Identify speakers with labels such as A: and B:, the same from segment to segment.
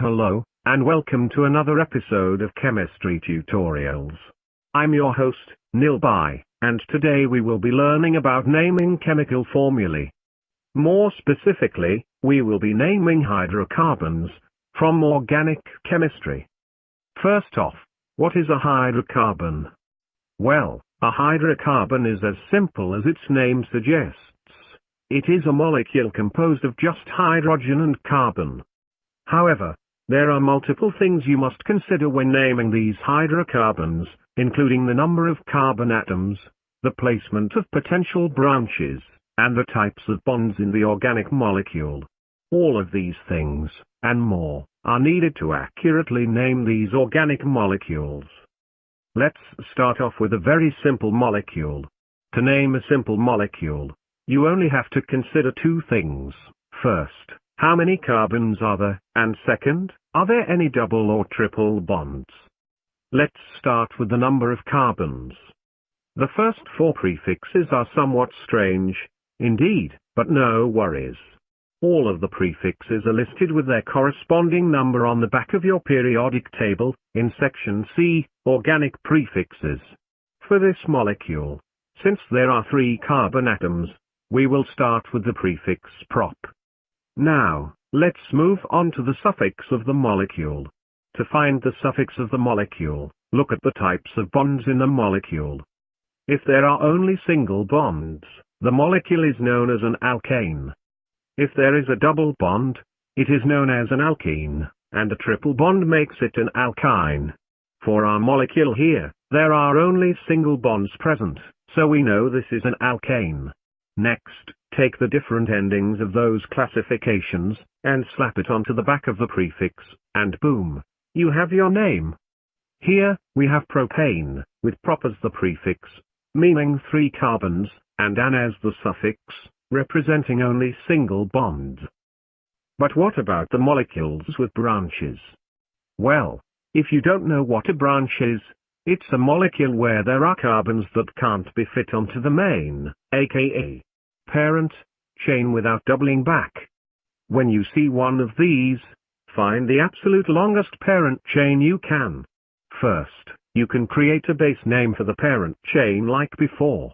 A: Hello, and welcome to another episode of Chemistry Tutorials. I'm your host, Nill Bye, and today we will be learning about naming chemical formulae. More specifically, we will be naming hydrocarbons from organic chemistry. First off, what is a hydrocarbon? Well, a hydrocarbon is as simple as its name suggests. It is a molecule composed of just hydrogen and carbon. However, there are multiple things you must consider when naming these hydrocarbons, including the number of carbon atoms, the placement of potential branches, and the types of bonds in the organic molecule. All of these things, and more, are needed to accurately name these organic molecules. Let's start off with a very simple molecule. To name a simple molecule, you only have to consider two things. First, how many carbons are there, and second, are there any double or triple bonds? Let's start with the number of carbons. The first four prefixes are somewhat strange, indeed, but no worries. All of the prefixes are listed with their corresponding number on the back of your periodic table, in section C, Organic Prefixes. For this molecule, since there are 3 carbon atoms, we will start with the prefix prop. Now, let's move on to the suffix of the molecule. To find the suffix of the molecule, look at the types of bonds in the molecule. If there are only single bonds, the molecule is known as an alkane. If there is a double bond, it is known as an alkene, and a triple bond makes it an alkyne. For our molecule here, there are only single bonds present, so we know this is an alkane. Next, take the different endings of those classifications, and slap it onto the back of the prefix, and boom, you have your name. Here, we have propane, with prop as the prefix, meaning 3 carbons, and an as the suffix, representing only single bonds. But what about the molecules with branches? Well, if you don't know what a branch is, it's a molecule where there are carbons that can't be fit onto the main, aka parent, chain without doubling back. When you see one of these, find the absolute longest parent chain you can. First, you can create a base name for the parent chain like before.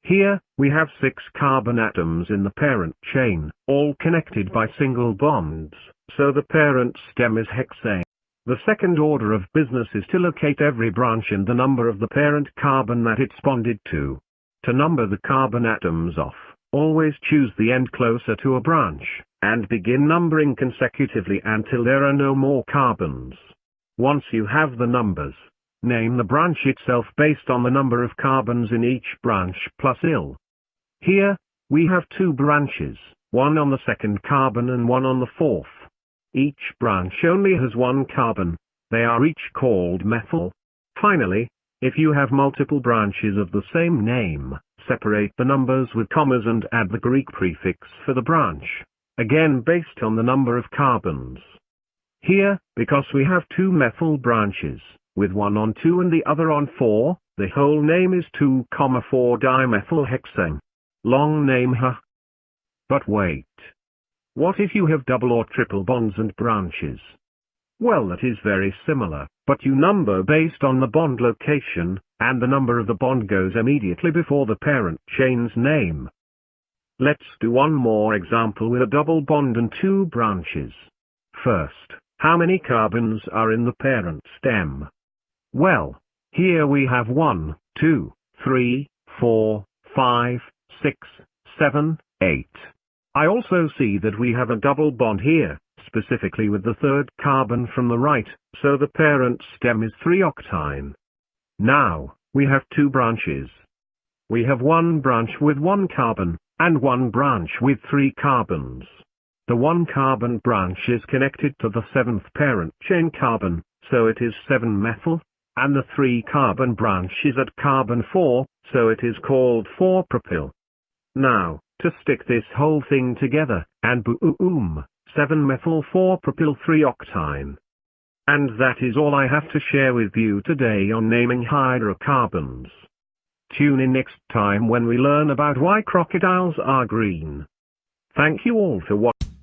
A: Here, we have 6 carbon atoms in the parent chain, all connected by single bonds, so the parent stem is hexane. The second order of business is to locate every branch and the number of the parent carbon that it's bonded to. To number the carbon atoms off, always choose the end closer to a branch, and begin numbering consecutively until there are no more carbons. Once you have the numbers, name the branch itself based on the number of carbons in each branch plus il. Here, we have 2 branches, one on the second carbon and one on the fourth. Each branch only has 1 carbon, they are each called methyl. Finally, if you have multiple branches of the same name, separate the numbers with commas and add the Greek prefix for the branch, again based on the number of carbons. Here, because we have 2 methyl branches, with one on 2 and the other on 4, the whole name is 2,4-dimethylhexane. Long name huh? But wait. What if you have double or triple bonds and branches? Well, that is very similar, but you number based on the bond location, and the number of the bond goes immediately before the parent chain's name. Let's do one more example with a double bond and 2 branches. First, how many carbons are in the parent stem? Well, here we have 1, 2, 3, 4, 5, 6, 7, 8. I also see that we have a double bond here, specifically with the 3rd carbon from the right, so the parent stem is 3-octane. Now, we have 2 branches. We have 1 branch with 1 carbon, and 1 branch with 3 carbons. The 1 carbon branch is connected to the 7th parent chain carbon, so it is 7-methyl, and the 3 carbon branch is at carbon 4, so it is called 4-propyl. Now, to stick this whole thing together, and boom, 7-methyl-4-propyl 3-octane. And that is all I have to share with you today on naming hydrocarbons. Tune in next time when we learn about why crocodiles are green. Thank you all for watching.